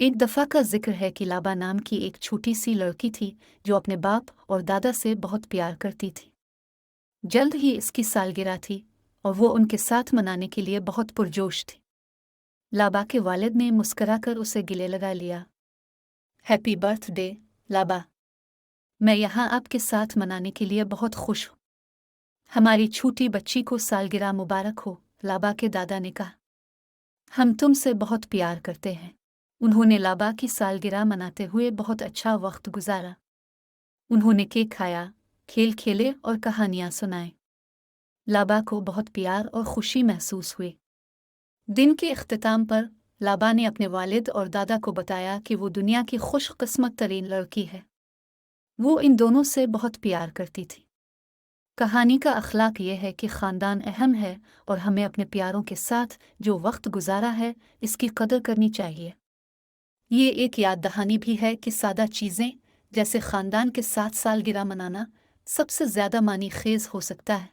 एक दफ़ा का जिक्र है कि लाबा नाम की एक छोटी सी लड़की थी जो अपने बाप और दादा से बहुत प्यार करती थी। जल्द ही इसकी सालगिरह थी और वो उनके साथ मनाने के लिए बहुत पुरजोश थी। लाबा के वालिद ने मुस्कुराकर उसे गले लगा लिया। हैप्पी बर्थडे लाबा, मैं यहाँ आपके साथ मनाने के लिए बहुत खुश हूँ। हमारी छोटी बच्ची को सालगिरह मुबारक हो, लाबा के दादा ने कहा। हम तुमसे बहुत प्यार करते हैं। उन्होंने लाबा की सालगिरह मनाते हुए बहुत अच्छा वक्त गुजारा। उन्होंने केक खाया, खेल खेले और कहानियां सुनाई। लाबा को बहुत प्यार और खुशी महसूस हुई। दिन के इख्तिताम पर लाबा ने अपने वालिद और दादा को बताया कि वो दुनिया की खुशकिस्मत तरीन लड़की है। वो इन दोनों से बहुत प्यार करती थी। कहानी का अखलाक ये है कि ख़ानदान अहम है और हमें अपने प्यारों के साथ जो वक्त गुजारा है इसकी कदर करनी चाहिए। ये एक याद दहानी भी है कि सादा चीज़ें जैसे ख़ानदान के साथ सालगिरह मनाना सबसे ज़्यादा मानी खेज हो सकता है।